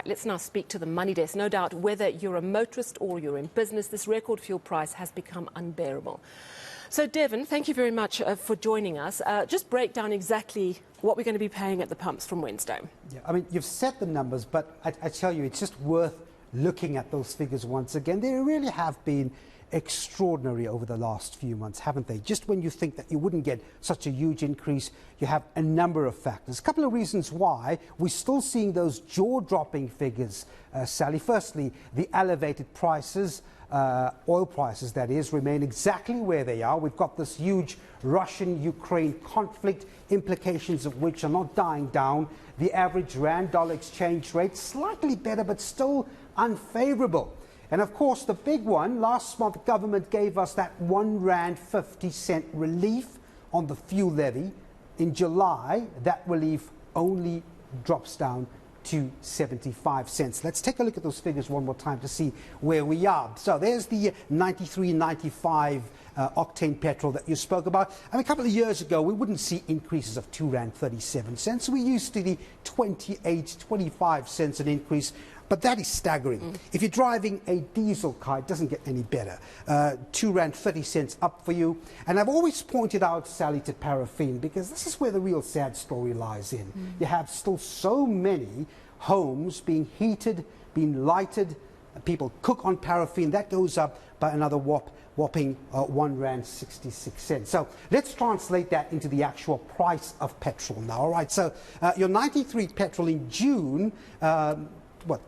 Right, let's now speak to the money desk. No doubt, whether you're a motorist or you're in business, this record fuel price has become unbearable. So, Devan, thank you very much for joining us. Just break down exactly what we're going to be paying at the pumps from Wednesday. Yeah, I mean, you've set the numbers, but I tell you, it's just worth looking at those figures once again. They really have been extraordinary over the last few months, haven't they? Just when you think that you wouldn't get such a huge increase, you have a number of factors. A couple of reasons why we're still seeing those jaw-dropping figures, Sally. Firstly, the elevated prices, oil prices that is, remain exactly where they are. We've got this huge Russian-Ukraine conflict, implications of which are not dying down. The average rand-dollar exchange rate slightly better, but still unfavourable. And of course, the big one, last month, the government gave us that R1.50 relief on the fuel levy. In July, that relief only drops down to 75 cents. Let's take a look at those figures one more time to see where we are. So there's the 93, 95 octane petrol that you spoke about. I mean, a couple of years ago, we wouldn't see increases of R2.37. We used to the 28, 25 cents an increase. But that is staggering. If you're driving a diesel car, it doesn't get any better. R2.30 up for you. And I've always pointed out, Sally, to paraffin, because this is where the real sad story lies in. You have still so many homes being heated, being lighted. People cook on paraffin. That goes up by another whopping R1.66. So let's translate that into the actual price of petrol now. All right, so your 93 petrol in June,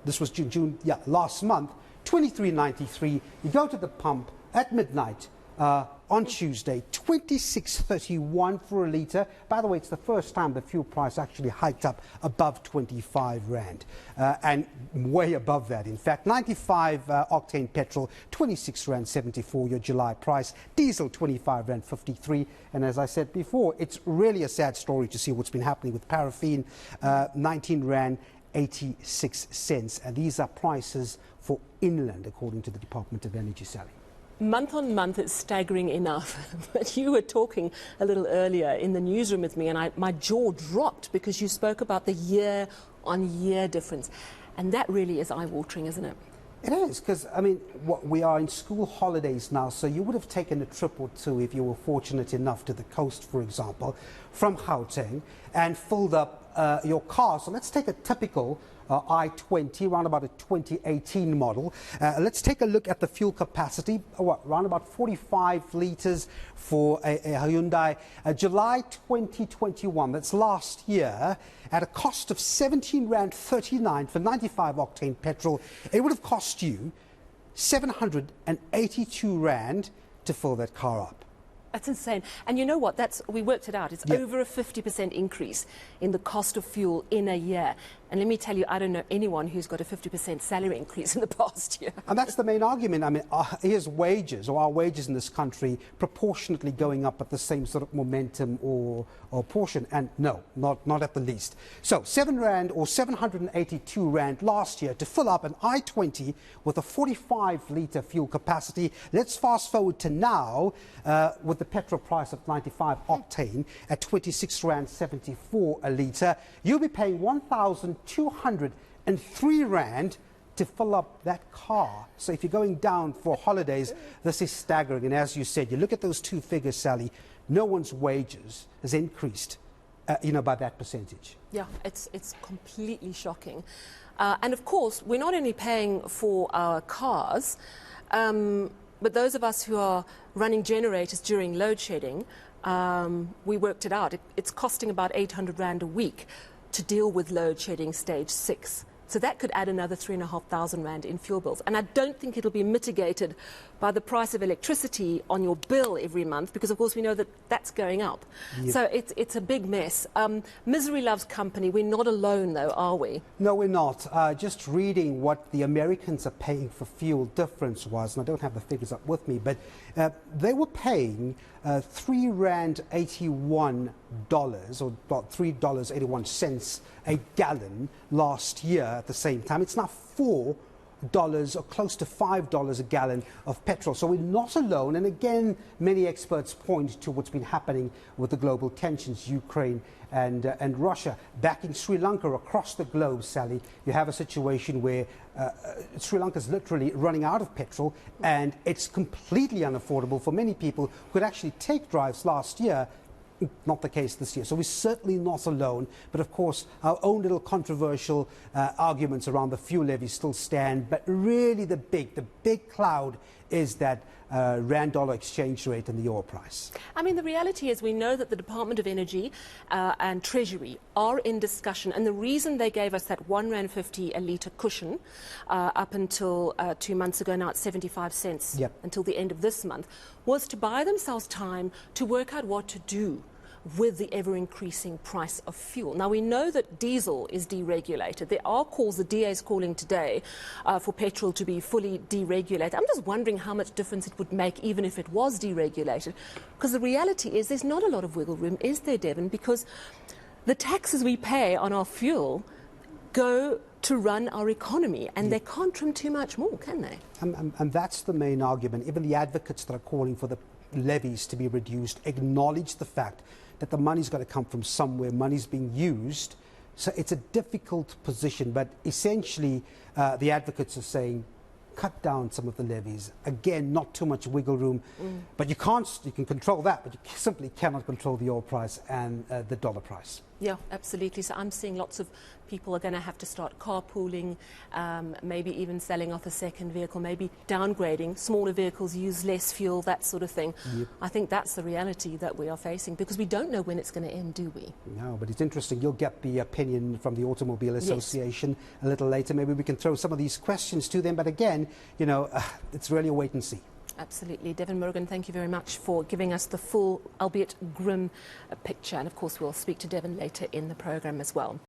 this was June, last month, 23.93. You go to the pump at midnight on Tuesday, 26.31 for a litre. By the way, it's the first time the fuel price actually hiked up above 25 rand, and way above that. In fact, 95 octane petrol, 26 rand 74, your July price. Diesel, 25 rand 53. And as I said before, it's really a sad story to see what's been happening with paraffin, 19 rand 86 cents, and these are prices for inland, according to the Department of Energy, Sally. Month on month, it's staggering enough. But you were talking a little earlier in the newsroom with me, and my jaw dropped because you spoke about the year-on-year difference. And that really is eye-watering, isn't it? It is, because, I mean, we are in school holidays now, so you would have taken a trip or two, if you were fortunate enough, to the coast, for example, from Gauteng, and filled up your car. So let's take a typical I-20, around about a 2018 model. Let's take a look at the fuel capacity, around about 45 litres for a Hyundai. July 2021, that's last year, at a cost of 17 rand 39 for 95 octane petrol, it would have cost you 782 rand to fill that car up. That's insane. And you know what? We worked it out. It's over a 50% increase in the cost of fuel in a year. And let me tell you, I don't know anyone who's got a 50% salary increase in the past year. And that's the main argument. I mean, his wages, or our wages in this country, proportionately going up at the same sort of momentum or portion. And no, not at the least. So 7 rand or 782 rand last year to fill up an I-20 with a 45-litre fuel capacity. Let's fast forward to now with the petrol price of 95 octane at 26 rand 74 a litre. You'll be paying 1,203 rand to fill up that car. So if you're going down for holidays, this is staggering. And as you said, you look at those two figures, Sally, no one's wages has increased, by that percentage. Yeah, it's completely shocking. And of course, we're not only paying for our cars, but those of us who are running generators during load shedding, we worked it out. It's costing about 800 rand a week to deal with load shedding stage 6. So that could add another 3,500 rand in fuel bills. And I don't think it'll be mitigated by the price of electricity on your bill every month, because of course we know that that's going up. Yep. So it's a big mess. Misery loves company. We're not alone though, are we? No, we're not. Just reading what the Americans are paying for fuel difference was, and I don't have the figures up with me, but they were paying $3.81 or $3.81 a gallon last year at the same time. It's now or close to $5 a gallon of petrol. So we're not alone. And again, many experts point to what's been happening with the global tensions, Ukraine and Russia. Back in Sri Lanka, across the globe, Sally, you have a situation where Sri Lanka is literally running out of petrol, and it's completely unaffordable for many people who could actually take drives last year. Not the case this year. So we're certainly not alone. But of course, our own little controversial arguments around the fuel levy still stand. But really the big cloud is that rand-dollar exchange rate and the oil price. I mean, the reality is we know that the Department of Energy and Treasury are in discussion. And the reason they gave us that R1.50 a litre cushion up until 2 months ago, now it's 75 cents until the end of this month, was to buy themselves time to work out what to do with the ever-increasing price of fuel. Now, we know that diesel is deregulated. There are calls, the DA is calling today for petrol to be fully deregulated. I'm just wondering how much difference it would make even if it was deregulated. Because the reality is there's not a lot of wiggle room, is there, Devan? Because the taxes we pay on our fuel go to run our economy, and they can't trim too much more, can they? And that's the main argument. Even the advocates that are calling for the levies to be reduced acknowledge the fact that the money's got to come from somewhere, money's being used. So it's a difficult position, but essentially the advocates are saying cut down some of the levies. Again, not too much wiggle room, but you can control that, but you simply cannot control the oil price and the dollar price. Yeah, absolutely. So I'm seeing lots of people are going to have to start carpooling, maybe even selling off a second vehicle, maybe downgrading. Smaller vehicles use less fuel, that sort of thing. I think that's the reality that we are facing, because we don't know when it's going to end, do we? No, but it's interesting. You'll get the opinion from the Automobile Association a little later. Maybe we can throw some of these questions to them. But again, you know, it's really a wait and see. Absolutely. Devan Murugan, thank you very much for giving us the full, albeit grim, picture. And of course, we'll speak to Devan later in the program as well.